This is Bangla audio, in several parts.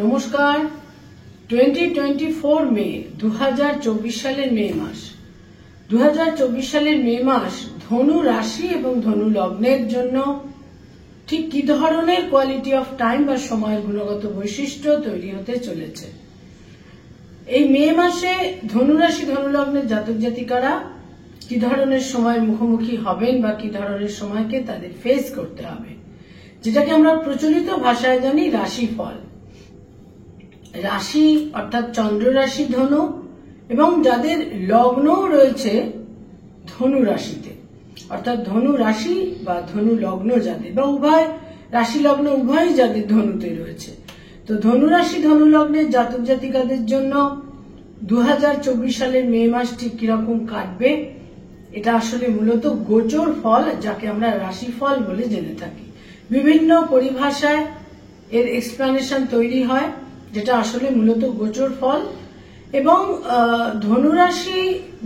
নমস্কার। 2024 মে 2024 সালের মে মাস 2024 সালের মে মাস ধনু রাশি এবং ধনু লগ্নের জন্য ঠিক কি ধরনের কোয়ালিটি অফ টাইম বা সময়ের গুণগত বৈশিষ্ট্য তৈরি হতে চলেছে। এই মে মাসে ধনু রাশি ধনু লগ্নের জাতক জাতিকারা কি ধরনের সময়ের মুখোমুখি হবেন বা কি ধরনের সময়কে তাদের ফেস করতে হবে, যেটাকে আমরা প্রচলিত ভাষায় জানি রাশিফল। রাশি অর্থাৎ চন্দ্র রাশি ধনু এবং যাদের লগ্ন রয়েছে ধনু রাশিতে, অর্থাৎ ধনু রাশি বা ধনু লগ্ন যাদের বা উভয় রাশি লগ্ন উভয় যাদের ধনুতে রয়েছে, তো ধনু রাশি ধনু লগ্নের জাতক জাতিকাদের জন্য 2024 সালের মে মাস ঠিক কিরকম কাটবে, এটা আসলে মূলত গোচর ফল, যাকে আমরা রাশিফল বলে জেনে থাকি। বিভিন্ন পরিভাষায় এর এক্সপ্লেনেশন তৈরি হয়, যেটা আসলে মূলত গোচর ফল। এবং ধনুরাশি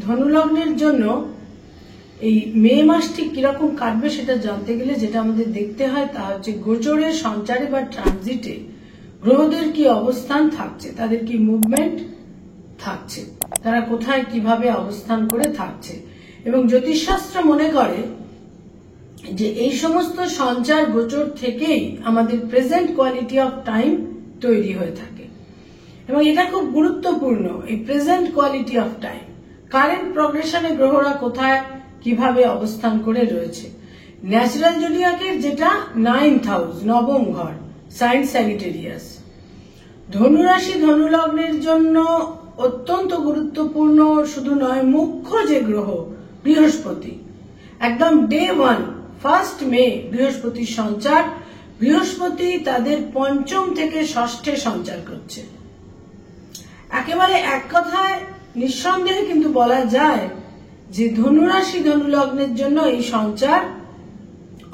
ধনুলগ্নের জন্য এই মে মাস ঠিক কিরকম কাটবে সেটা জানতে গেলে যেটা আমাদের দেখতে হয় তা হচ্ছে গোচরের সঞ্চারে বা ট্রানজিটে গ্রহদের কি অবস্থান থাকছে, তাদের কি মুভমেন্ট থাকছে, তারা কোথায় কিভাবে অবস্থান করে থাকছে। এবং জ্যোতিষশাস্ত্র মনে করে যে এই সমস্ত সঞ্চার গোচর থেকেই আমাদের প্রেজেন্ট কোয়ালিটি অফ টাইম তৈরি হয়ে থাকে। এবং এটা খুব গুরুত্বপূর্ণ, এই present quality of time. Current প্রগ্রেশনে গ্রহরা কোথায় কিভাবে অবস্থান করে রয়েছে। ন্যাচারাল জোডিয়াকের যেটা 9th হাউস, নবম ঘর, সাইন স্যাজিটেরিয়াস, ধনুরাশি ধনুলগ্নের জন্য অত্যন্ত গুরুত্বপূর্ণ শুধু নয়, মুখ্য যে গ্রহ বৃহস্পতি, একদম ডে 1 ফার্স্ট মে বৃহস্পতির সঞ্চার। বৃহস্পতি তাদের পঞ্চম থেকে ষষ্ঠে সঞ্চার করছে। একেবারে এক কথায় নিঃসন্দেহে কিন্তু বলা যায় যে ধনুরাশি ধনুলগ্নের জন্য এই সঞ্চার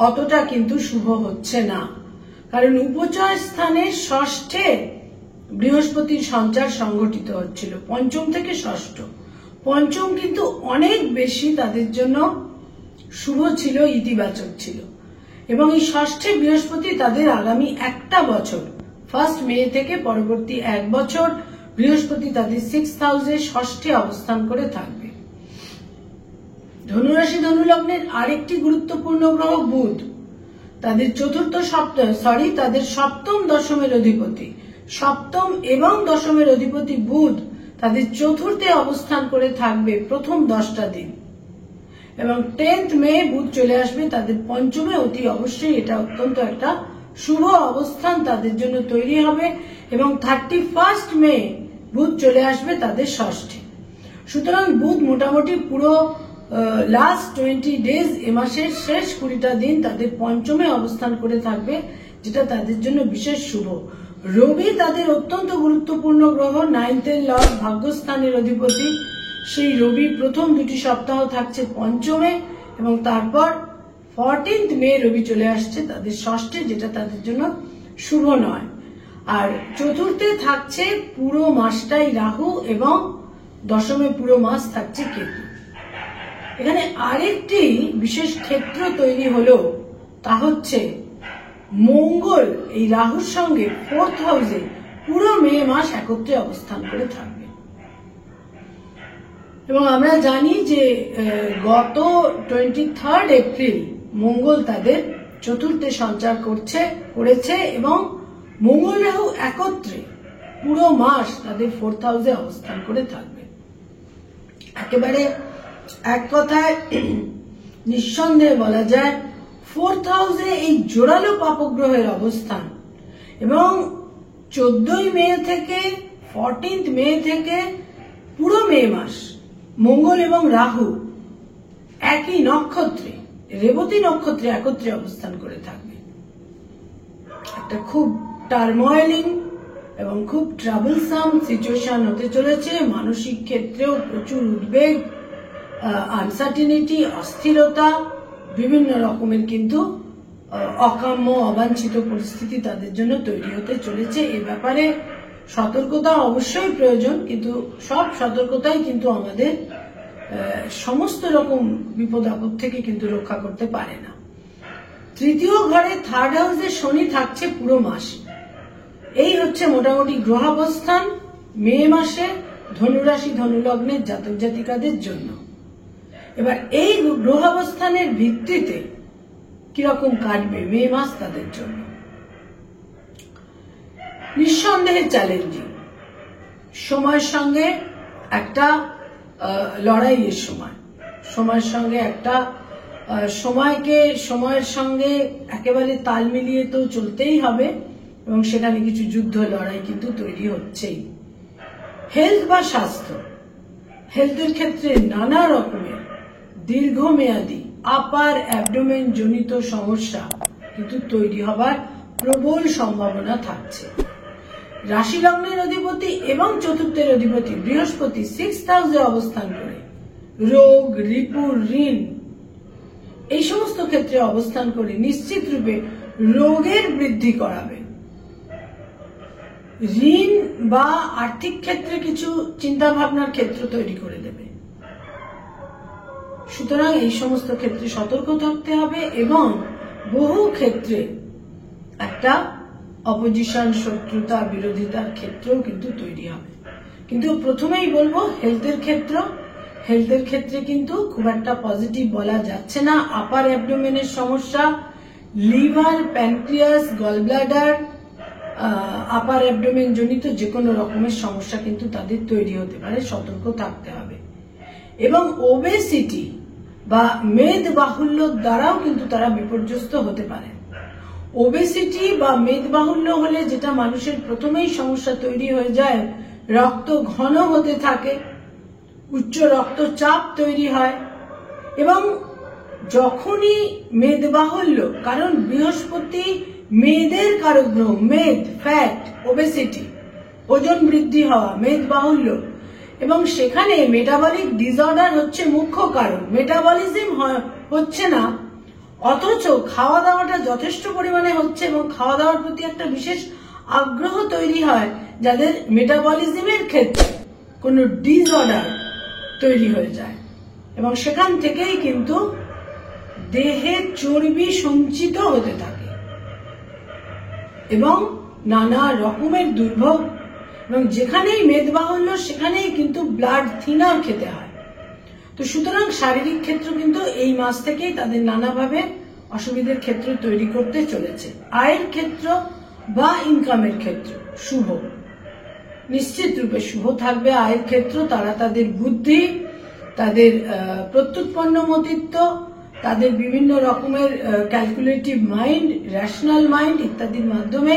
অতটা কিন্তু শুভ হচ্ছে না, কারণ উপচয় স্থানে ষষ্ঠে বৃহস্পতির সঞ্চার সংঘটিত হচ্ছিল, পঞ্চম থেকে ষষ্ঠ। পঞ্চম কিন্তু অনেক বেশি তাদের জন্য শুভ ছিল, ইতিবাচক ছিল। এবং এই ষষ্ঠে বৃহস্পতি তাদের আগামী একটা বছর, ফার্স্ট মে থেকে পরবর্তী এক বছর বৃহস্পতি তাদের 6th হাউসে ষষ্ঠে অবস্থান করে থাকবে। ধনুরাশি ধনুলগ্নের আরেকটি গুরুত্বপূর্ণ গ্রহ বুধ, তাদের তাদের সপ্তম দশমের অধিপতি, সপ্তম এবং দশমের অধিপতি বুধ তাদের চতুর্থে অবস্থান করে থাকবে প্রথম 10টা দিন। এবং 10th মে বুধ চলে আসবে তাদের পঞ্চমে। অতি অবশ্যই এটা অত্যন্ত একটা শুভ অবস্থান তাদের জন্য তৈরি হবে। এবং 31st মে বুধ চলে আসবে তাদের ষষ্ঠে। সুতরাং বুধ মোটামুটি পুরো লাস্ট 20 ডেজ, এ মাসের শেষ 20টা দিন তাদের পঞ্চমে অবস্থান করে থাকবে, যেটা তাদের জন্য বিশেষ শুভ। রবি তাদের অত্যন্ত গুরুত্বপূর্ণ গ্রহ, 9th এর লর্ড, ভাগ্যস্থানের অধিপতি। সেই রবি প্রথম 2টি সপ্তাহ থাকছে পঞ্চমে এবং তারপর 14th মে রবি চলে আসছে তাদের ষষ্ঠে, যেটা তাদের জন্য শুভ নয়। আর চতুর্থে থাকছে পুরো মাসটাই রাহু এবং দশমে পুরো মাস থাকছে কেতু। এখানে আরেকটি বিশেষ ক্ষেত্র তৈরি হলো, তা হচ্ছে মঙ্গল এই রাহুর সঙ্গে 4th হাউসে পুরো মে মাস একত্রে অবস্থান করে থাকবে। এবং আমরা জানি যে গত 23rd এপ্রিল মঙ্গল তাদের চতুর্থে সঞ্চার করেছে এবং মঙ্গল রাহু একত্রে পুরো মাস তাদের 4th হাউসে অবস্থান করে থাকবে। একেবারে এক কথায় নিঃসন্দেহে বলা যায় 4th হাউসে এই জোরালো পাপগ্রহের অবস্থান এবং 14 মে থেকে 14th মে থেকে পুরো মে মাস মঙ্গল এবং রাহু একই নক্ষত্রে, রেবতী নক্ষত্রে একত্রে অবস্থান করে থাকবে। একটা খুব টার্ময়েলিং এবং খুব ট্রাবলসাম সিচুয়েশন হতে চলেছে। মানসিক ক্ষেত্রেও প্রচুর উদ্বেগ, আনসার্টিনিটি, অস্থিরতা, বিভিন্ন রকমের কিন্তু অকাম্য অবাঞ্ছিত পরিস্থিতি তাদের জন্য তৈরি হতে চলেছে। এ ব্যাপারে সতর্কতা অবশ্যই প্রয়োজন, কিন্তু সব সতর্কতাই কিন্তু আমাদের সমস্ত রকম বিপদ আপদ থেকে কিন্তু রক্ষা করতে পারে না। তৃতীয় ঘরে 3rd হাউসে শনি থাকছে পুরো মাস। এই হচ্ছে মোটামুটি গ্রহাবস্থান মে মাসে ধনুরাশি ধনুলগ্নের জাতক জাতিকাদের জন্য। এবার এই গ্রহাবস্থানের ভিত্তিতে কিরকম কাটবে মে মাস তাদের জন্য। নিঃসন্দেহে চ্যালেঞ্জিং, সময়ের সঙ্গে একটা লড়াইয়ের সময়, সময়ের সঙ্গে একটা সময়ের সঙ্গে একেবারে তাল মিলিয়ে তো চলতেই হবে এবং সেখানে কিছু যুদ্ধ লড়াই কিন্তু তৈরি হচ্ছেই। হেলথ বা স্বাস্থ্য, হেলথের ক্ষেত্রে নানা রকমের দীর্ঘমেয়াদী আপার অ্যাবডোমেন জনিত সমস্যা কিন্তু তৈরি হবার প্রবল সম্ভাবনা থাকছে। রাশি লগ্নের অধিপতি এবং চতুর্থের অধিপতি বৃহস্পতি 6th হাউসে অবস্থান করে রোগ, রিপু, ঋণ এই সমস্ত ক্ষেত্রে অবস্থান করে নিশ্চিত রূপে রোগের বৃদ্ধি করাবে। ঋণ বা আর্থিক ক্ষেত্রে কিছু চিন্তা ভাবনার ক্ষেত্র তৈরি করে দেবে। সুতরাং এই সমস্ত ক্ষেত্রে সতর্ক থাকতে হবে এবং বহু ক্ষেত্রে একটা অপোজিশন, শত্রুতা, বিরোধিতার ক্ষেত্রেও কিন্তু তৈরি হবে। কিন্তু প্রথমেই বলবো হেলথের ক্ষেত্রে কিন্তু খুব একটা পজিটিভ বলা যাচ্ছে না। আপার অ্যাবডোমেনের সমস্যা, লিভার, প্যানক্রিয়াস, গলব্লাডার, আপার অ্যাবডোমেন জনিত যে কোনো রকমের সমস্যা কিন্তু তাদের তৈরি হতে পারে, সতর্ক থাকতে হবে। এবং ওবেসিটি বা মেদ বাহুল্যর দ্বারাও কিন্তু তারা বিপর্যস্ত হতে পারে। ওবেসিটি বা মেদবাহুল্য হলে যেটা মানুষের প্রথমেই সমস্যা তৈরি হয়ে যায়, রক্ত ঘন হতে থাকে, উচ্চ রক্তচাপ তৈরি হয় এবং যখনই মেদবাহুল্য, কারণ বৃহস্পতি মেদের কারক গ্রহ, মেদ, ফ্যাট, ওবেসিটি, ওজন বৃদ্ধি হওয়া, মেদবাহুল্য, এবং সেখানে মেটাবলিক ডিসঅর্ডার হচ্ছে মুখ্য কারণ। মেটাবলিজম হচ্ছে না, অথচ খাওয়া দাওয়াটা যথেষ্ট পরিমাণে হচ্ছে এবং খাওয়া দাওয়ার প্রতি একটা বিশেষ আগ্রহ তৈরি হয়, যাদের মেটাবলিজমের ক্ষেত্রে কোনো ডিসঅর্ডার তৈরি হয়ে যায় এবং সেখান থেকেই কিন্তু দেহে চর্বি সঞ্চিত হতে থাকে এবং নানা রকমের দুর্ভোগ, এবং যেখানেই মেদবাহুল্য সেখানেই কিন্তু ব্লাড থিনার খেতে হয়। তো সুতরাং শারীরিক ক্ষেত্র কিন্তু এই মাস থেকেই তাদের নানাভাবে অসুবিধার ক্ষেত্র তৈরি করতে চলেছে। আয়ের ক্ষেত্র বা ইনকামের ক্ষেত্র শুভ, নিশ্চিত রূপে শুভ থাকবে আয়ের ক্ষেত্র। তারা তাদের বুদ্ধি, তাদের প্রত্যুৎপন্ন মতিত্ব, তাদের বিভিন্ন রকমের ক্যালকুলেটিভ মাইন্ড, রেশনাল মাইন্ড ইত্যাদির মাধ্যমে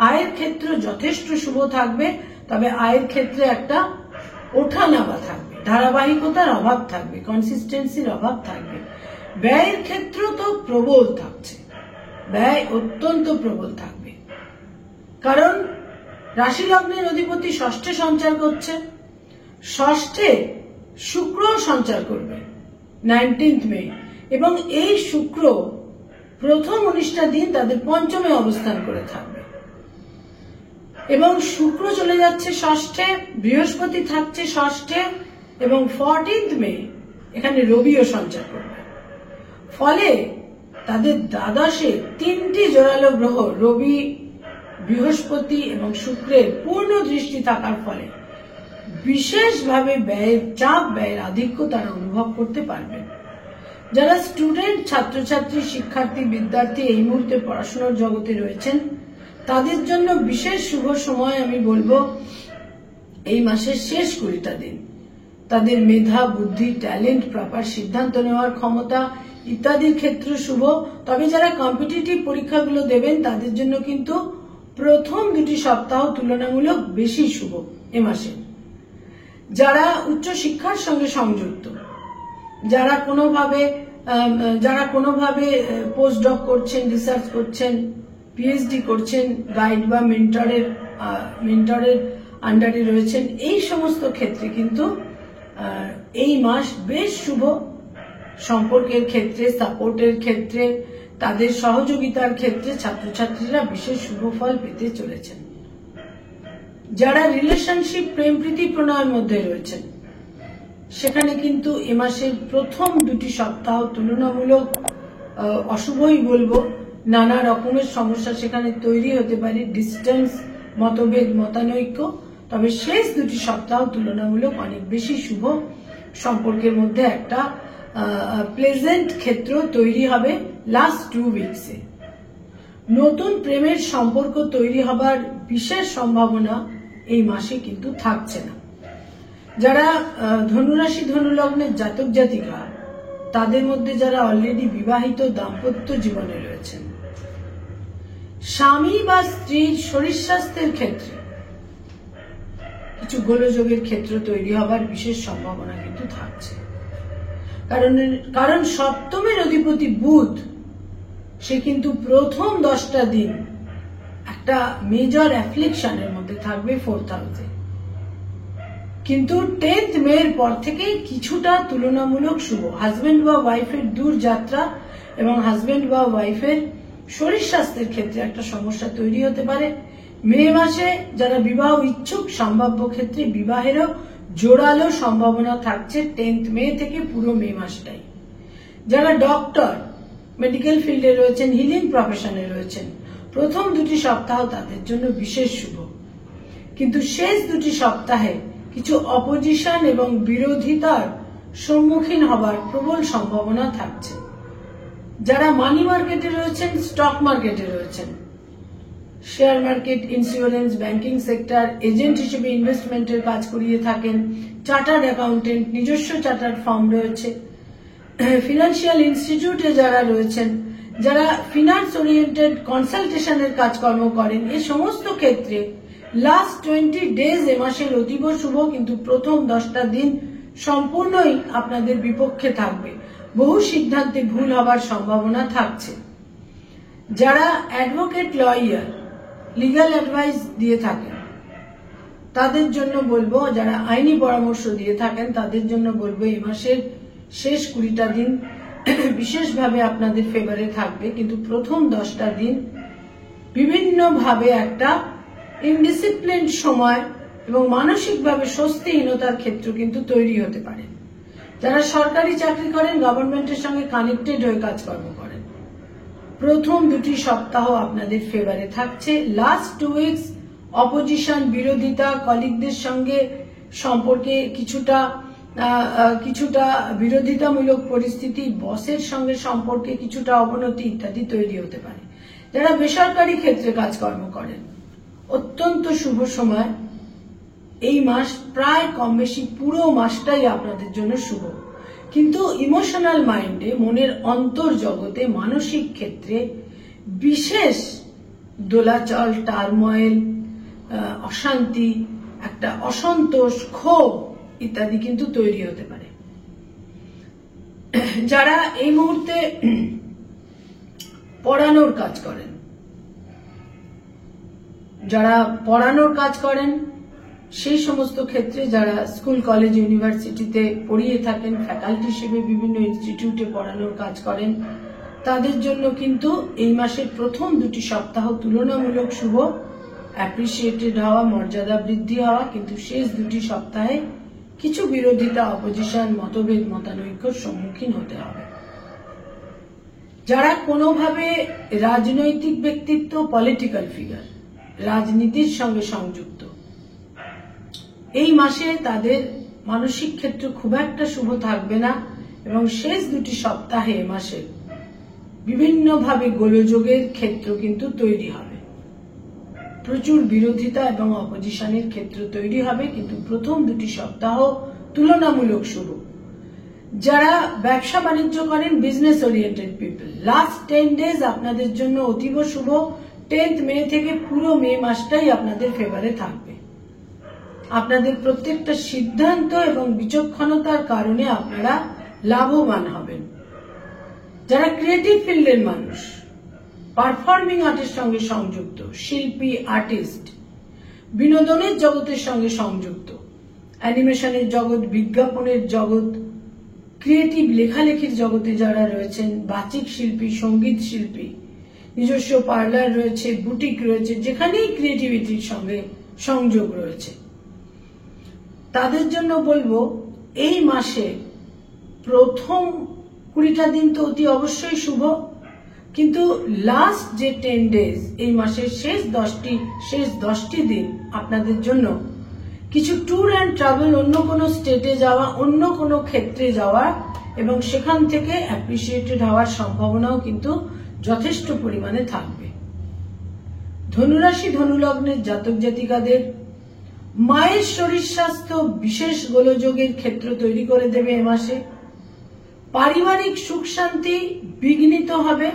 আয়ের ক্ষেত্র যথেষ্ট শুভ থাকবে। তবে আয়ের ক্ষেত্রে একটা ওঠানামা থাকবে, ধারাবাহিকতার অভাব থাকবে, কনসিস্টেন্সির অভাব থাকবে। ব্যয়ের ক্ষেত্র তো প্রবল থাকছে, ব্যয় অত্যন্ত প্রবল থাকবে, কারণ রাশি লগ্নের অধিপতি ষষ্ঠে সঞ্চার করছে, ষষ্ঠে শুক্র সঞ্চার করবে 19th মে, এবং এই শুক্র প্রথম 19টা দিন তাদের পঞ্চমে অবস্থান করে থাকবে এবং শুক্র চলে যাচ্ছে ষষ্ঠে, বৃহস্পতি থাকছে ষষ্ঠে এবং 14th মে এখানে রবিও সঞ্চার করবে। ফলে তাদের দ্বাদশে 3টি জোরালো গ্রহ রবি, বৃহস্পতি এবং শুক্রের পূর্ণ দৃষ্টি থাকার ফলে বিশেষভাবে ব্যয়ের চাপ, ব্যয়ের আধিক্য তারা অনুভব করতে পারবেন। যারা স্টুডেন্ট, ছাত্রছাত্রী, শিক্ষার্থী, বিদ্যার্থী এই মুহূর্তে পড়াশোনার জগতে রয়েছেন, তাদের জন্য বিশেষ শুভ সময় আমি বলবো এই মাসের শেষ 20টা দিন। তাদের মেধা, বুদ্ধি, ট্যালেন্ট, প্রপার সিদ্ধান্ত নেওয়ার ক্ষমতা ইত্যাদির ক্ষেত্রে শুভ। তবে যারা কম্পিটিটিভ পরীক্ষাগুলো দেবেন তাদের জন্য কিন্তু প্রথম 2টি সপ্তাহ তুলনামূলক বেশি শুভ এ মাসে। যারা উচ্চ শিক্ষার সঙ্গে সংযুক্ত, যারা কোনোভাবে পোস্ট ডক করছেন, রিসার্চ করছেন, পিএইচডি করছেন, গাইড বা মেন্টরের আন্ডারে রয়েছেন, এই সমস্ত ক্ষেত্রে কিন্তু এই মাস বেশ শুভ। সম্পর্কের ক্ষেত্রে, সাপোর্টের ক্ষেত্রে, তাদের সহযোগিতার ক্ষেত্রে ছাত্রছাত্রীরা বিশেষ শুভ ফল পেতে চলেছেন। যারা রিলেশনশিপ, প্রেম প্রীতি প্রণয়ের মধ্যে রয়েছেন, সেখানে কিন্তু এ মাসের প্রথম 2টি সপ্তাহ তুলনামূলক অশুভই বলবো। নানা রকমের সমস্যা সেখানে তৈরি হতে পারে, ডিস্টেন্স মতভেদ মতানৈক্য, তবে শেষ দুটি সপ্তাহ তুলনামূলক অনেক বেশি শুভ। সম্পর্কের মধ্যে একটা প্লেজেন্ট ক্ষেত্র তৈরি হবে লাস্ট 2 উইকসে। নতুন প্রেমের সম্পর্ক তৈরি হবার বিশেষ সম্ভাবনা এই মাসে কিন্তু থাকছে না। যারা ধনুরাশি ধনুলগ্নের জাতক জাতিকা, তাদের মধ্যে যারা অলরেডি বিবাহিত দাম্পত্য জীবনে রয়েছেন, স্বামী বা স্ত্রীর শরীর স্বাস্থ্যের ক্ষেত্রে কিছু গোলযোগের ক্ষেত্র তৈরি হবার বিশেষ সম্ভাবনা কিন্তু থাকছে। কারণ সপ্তমের অধিপতি বুধ, সে কিন্তু প্রথম 10টা দিন একটা মেজর অ্যাফ্লিকশনের মধ্যে থাকবে 4th হাউসে, কিন্তু 10th মের পর থেকে কিছুটা তুলনামূলক শুভ। হাজবেন্ড বা ওয়াইফের দূর যাত্রা এবং হাজবেন্ড বা ওয়াইফের শরীর স্বাস্থ্যের ক্ষেত্রে একটা সমস্যা তৈরি হতে পারে। মে মাসে যারা বিবাহ ইচ্ছুক, সম্ভাব্য ক্ষেত্রে বিবাহেরও জোরালো সম্ভাবনা থাকছে 10th মে থেকে পুরো মে মাসটাই। যারা ডক্টর, মেডিকেল ফিল্ডে রয়েছেন, হিলিং প্রফেশনে রয়েছেন, প্রথম 2টি সপ্তাহ তাদের জন্য বিশেষ শুভ, কিন্তু শেষ 2টি সপ্তাহে কিছু অপোজিশন এবং বিরোধিতার সম্মুখীন হবার প্রবল সম্ভাবনা থাকছে। যারা মানি মার্কেটে রয়েছেন, স্টক মার্কেটে রয়েছেন, share market, insurance, banking sector, agent হিসেবে ইনভেস্টমেন্টের কাজ করিয়ে থাকেন, চার্টার্ড অ্যাকাউন্টেন্ট, নিজস্ব চার্টার্ড ফার্ম রয়েছে, ফিনান্সিয়াল ইনস্টিটিউটে যারা রয়েছেন, যারা ফিনান্স ওরিয়েন্টেড কনসালটেশনের কাজকর্ম করেন, এই সমস্ত ক্ষেত্রে লাস্ট 20 ডেজ এ মাসের অতীব শুভ, কিন্তু প্রথম 10টা দিন সম্পূর্ণই আপনাদের বিপক্ষে থাকবে। বহু সিদ্ধান্তে ভুল হবার সম্ভাবনা থাকছে। যারা অ্যাডভোকেট, লয়ার, লিগ্যাল অ্যাডভাইস দিয়ে থাকেন তাদের জন্য বলবো, যারা আইনি পরামর্শ দিয়ে থাকেন তাদের জন্য বলবো, এই মাসের শেষ 20টা দিন বিশেষভাবে আপনাদের ফেভারে থাকবে, কিন্তু প্রথম 10টা দিন বিভিন্নভাবে একটা ইনডিসিপ্লিন সময় এবং মানসিকভাবে স্বস্তিহীনতার ক্ষেত্র কিন্তু তৈরি হতে পারে। যারা সরকারি চাকরি করেন, গভর্নমেন্টের সঙ্গে কানেক্টেড হয়ে কাজকর্ম করেন, প্রথম 2টি সপ্তাহ আপনাদের ফেভারে থাকছে। লাস্ট 2 উইকস অপোজিশন, বিরোধিতা, কলিগদের সঙ্গে সম্পর্কে কিছুটা বিরোধিতামূলক পরিস্থিতি, বসের সঙ্গে সম্পর্কে কিছুটা অবনতি ইত্যাদি তৈরি হতে পারে। যারা বেসরকারি ক্ষেত্রে কাজকর্ম করেন, অত্যন্ত শুভ সময় এই মাস। প্রায় কম বেশি পুরো মাসটাই আপনাদের জন্য শুভ, কিন্তু ইমোশনাল মাইন্ডে, মনের অন্তর্জগতে, মানসিক ক্ষেত্রে বিশেষ দোলাচল, টার্ময়েল, অশান্তি, একটা অসন্তোষ, ক্ষোভ ইত্যাদি কিন্তু তৈরি হতে পারে। যারা এই মুহূর্তে পড়ানোর কাজ করেন, সেই সমস্ত ক্ষেত্রে যারা স্কুল, কলেজ, ইউনিভার্সিটিতে পড়িয়ে থাকেন, ফ্যাকাল্টি হিসেবে বিভিন্ন ইনস্টিটিউটে পড়ানোর কাজ করেন, তাদের জন্য কিন্তু এই মাসের প্রথম 2টি সপ্তাহ তুলনামূলক শুভ, অ্যাপ্রিসিয়েটেড হওয়া, মর্যাদা বৃদ্ধি হওয়া, কিন্তু শেষ 2টি সপ্তাহে কিছু বিরোধিতা, অপোজিশন, মতভেদ মতানৈক্যের সম্মুখীন হতে হবে। যারা কোনোভাবে রাজনৈতিক ব্যক্তিত্ব, পলিটিক্যাল ফিগার, রাজনীতির সঙ্গে সংযুক্ত, এই মাসে তাদের মানসিক ক্ষেত্র খুব একটা শুভ থাকবে না, এবং শেষ 2টি সপ্তাহে এ মাসে বিভিন্নভাবে গোলযোগের ক্ষেত্র কিন্তু তৈরি হবে। প্রচুর বিরোধিতা এবং অপোজিশনের ক্ষেত্র তৈরি হবে, কিন্তু প্রথম 2টি সপ্তাহ তুলনামূলক শুভ। যারা ব্যবসা বাণিজ্য করেন, business oriented people, last 10 days আপনাদের জন্য অতীব শুভ। 10th মে থেকে পুরো মে মাসটাই আপনাদের ফেভারে থাকবে। আপনাদের প্রত্যেকটা সিদ্ধান্ত এবং বিচক্ষণতার কারণে আপনারা লাভবান হবেন। যারা ক্রিয়েটিভ ফিল্ডের মানুষ, পারফর্মিং আর্টের সঙ্গে সংযুক্ত, শিল্পী, আর্টিস্ট, বিনোদনের জগতের সঙ্গে সংযুক্ত, অ্যানিমেশনের জগৎ, বিজ্ঞাপনের জগৎ, ক্রিয়েটিভ লেখালেখির জগতে যারা রয়েছেন, বাচিক শিল্পী, সঙ্গীত শিল্পী, নিজস্ব পার্লার রয়েছে, বুটিক রয়েছে, যেখানেই ক্রিয়েটিভিটির সঙ্গে সংযোগ রয়েছে, তাদের জন্য বলবো এই মাসে প্রথম 20টা দিন তো অতি অবশ্যই শুভ, কিন্তু লাস্ট যে 10 ডেজ, এই মাসের শেষ 10টি দিন আপনাদের জন্য কিছু ট্যুর অ্যান্ড ট্রাভেল, অন্য কোনো স্টেটে যাওয়া, অন্য কোনো ক্ষেত্রে যাওয়া এবং সেখান থেকে অ্যাপ্রিসিয়েটেড হওয়ার সম্ভাবনাও কিন্তু যথেষ্ট পরিমাণে থাকবে। ধনুরাশি ধনুলগ্নের জাতক জাতিকাদের মায়ের শরীর স্বাস্থ্য বিশেষ গোলযোগের ক্ষেত্র তৈরি করে দেবে এ মাসে। পারিবারিক সুখ শান্তি বিঘ্নিত হবে,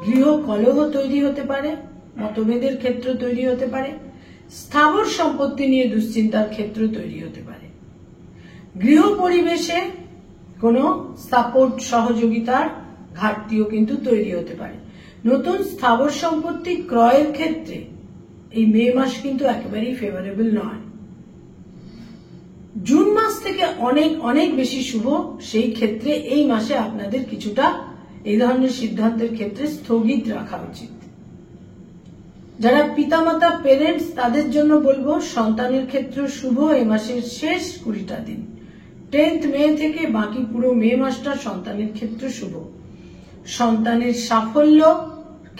গৃহ কলহ তৈরি হতে পারে, মতভেদের ক্ষেত্র তৈরি হতে পারে, স্থাবর সম্পত্তি নিয়ে দুশ্চিন্তার ক্ষেত্র তৈরি হতে পারে, গৃহ পরিবেশে কোনো সাপোর্ট সহযোগিতার ঘাটতিও কিন্তু তৈরি হতে পারে। নতুন স্থাবর সম্পত্তি ক্রয়ের ক্ষেত্রে এই মে মাস কিন্তু একেবারেই ফেভারেবল নয়। জুন মাস থেকে অনেক অনেক বেশি শুভ, সেই ক্ষেত্রে এই মাসে আপনাদের কিছুটা এই ধরনের সিদ্ধান্তের ক্ষেত্রে স্থগিত রাখা উচিত। যারা পিতামাতা পেরেন্টস, তাদের জন্য বলবো সন্তানের ক্ষেত্রে শুভ এই মাসের শেষ 20টা দিন। 10th মে থেকে বাকি পুরো মে মাসটা সন্তানের ক্ষেত্রে শুভ। সন্তানের সাফল্য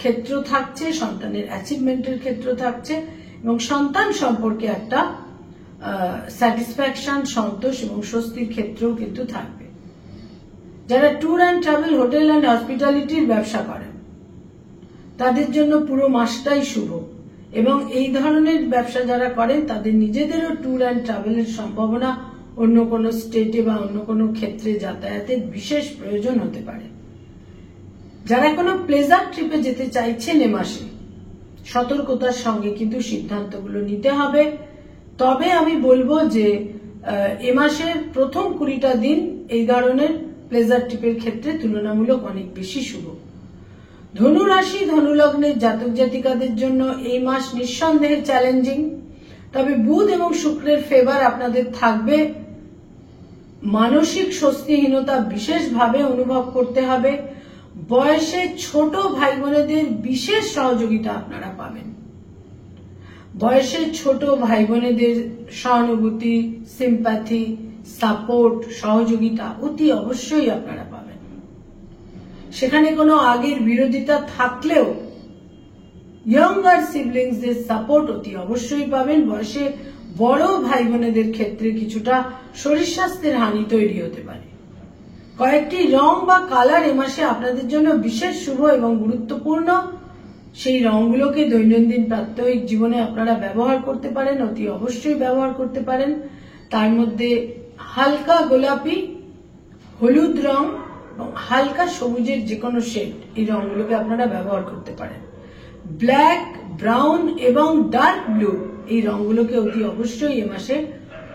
ক্ষেত্র থাকছে, সন্তানের অ্যাচিভমেন্টের ক্ষেত্র থাকছে এবং সন্তান সম্পর্কে একটা স্যাটিসফ্যাকশন, সন্তোষ এবং স্বস্তির ক্ষেত্রেও কিন্তু থাকবে। যারা tour and travel, hotel and হসপিটালিটির ব্যবসা করেন, তাদের জন্য পুরো মাসটাই শুভ এবং এই ধরনের ব্যবসা যারা করেন তাদের নিজেদেরও ট্যুর অ্যান্ড ট্রাভেলের সম্ভাবনা, অন্য কোনো স্টেটে বা অন্য কোনো ক্ষেত্রে যাতায়াতের বিশেষ প্রয়োজন হতে পারে। যারা কোনো প্লেজার ট্রিপে যেতে চাইছেন এ মাসে, সতর্কতার সঙ্গে কিন্তু সিদ্ধান্তগুলো নিতে হবে। তবে আমি বলবো যে এ মাসের প্রথম 20টা দিন এই ধরনের প্লেজার ট্রিপের ক্ষেত্রে তুলনামূলক অনেক বেশি শুভ। ধনুরাশি ধনুলগ্নের জাতক জাতিকাদের জন্য এই মাস নিঃসন্দেহে চ্যালেঞ্জিং, তবে বুধ এবং শুক্রের ফেভার আপনাদের থাকবে। মানসিক স্বস্তিহীনতা বিশেষভাবে অনুভব করতে হবে। বয়সে ছোট ভাই বোনেদের বিশেষ সহযোগিতা আপনারা পাবেন। বয়সে ছোট ভাই বোনেদের সহানুভূতি, সিম্প্যাথি, সাপোর্ট, সহযোগিতা অতি অবশ্যই আপনারা পাবেন। সেখানে কোনো আগের বিরোধিতা থাকলেও ইয়ঙ্গার সিবলিংসদের সাপোর্ট অতি অবশ্যই পাবেন। বয়সে বড় ভাই বোনেদের ক্ষেত্রে কিছুটা শরীর স্বাস্থ্যের হানি তৈরি হতে পারে। কয়েকটি রং বা কালার এ মাসে আপনাদের জন্য বিশেষ শুভ এবং গুরুত্বপূর্ণ। সেই রংগুলোকে দৈনন্দিন প্রাত্যহিক জীবনে আপনারা ব্যবহার করতে পারেন, অতি অবশ্যই ব্যবহার করতে পারেন। তার মধ্যে হালকা গোলাপি, হলুদ রং এবং হালকা সবুজের যে কোনো শেড, এই রংগুলোকে আপনারা ব্যবহার করতে পারেন। ব্ল্যাক, ব্রাউন এবং ডার্ক ব্লু, এই রংগুলোকে অতি অবশ্যই এ মাসে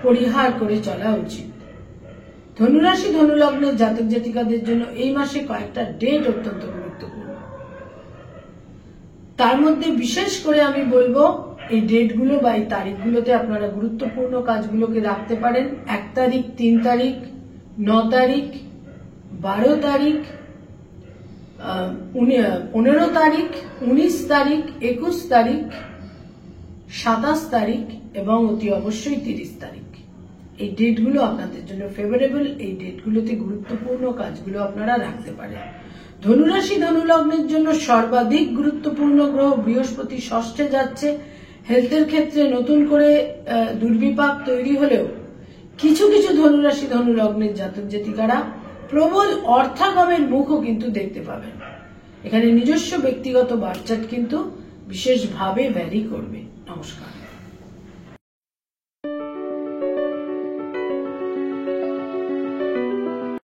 পরিহার করে চলা উচিত। ধনুরাশি ধনুলগ্নের জাতক জাতিকাদের জন্য এই মাসে কয়েকটা ডেট অত্যন্ত গুরুত্বপূর্ণ। তার মধ্যে বিশেষ করে আমি বলবো এই ডেটগুলো বা এই তারিখগুলোতে আপনারা গুরুত্বপূর্ণ কাজগুলোকে রাখতে পারেন। 1 তারিখ, 3 তারিখ, 9 তারিখ, 12 তারিখ, 15 তারিখ, 19 তারিখ, 21 তারিখ, 27 তারিখ এবং অতি অবশ্যই 30 তারিখ। এই ডেটগুলো আপনাদের জন্য ফেভারেবল। এই ডেটগুলোতে গুরুত্বপূর্ণ কাজগুলো আপনারা রাখতে পারেন। ধনুরাশি ধনুলগ্নের জন্য সর্বাধিক গুরুত্বপূর্ণ গ্রহ বৃহস্পতি ষষ্ঠে যাচ্ছে। হেলথের ক্ষেত্রে নতুন করে দুর্বিপাক তৈরি হলেও কিছু কিছু ধনুরাশি ধনুলগ্নের জাতক জাতিকারা প্রবল অর্থাগমের মুখও কিন্তু দেখতে পাবেন। এখানে নিজস্ব ব্যক্তিগত বার্চার্ট কিন্তু বিশেষভাবে ভ্যারি করবে। নমস্কার।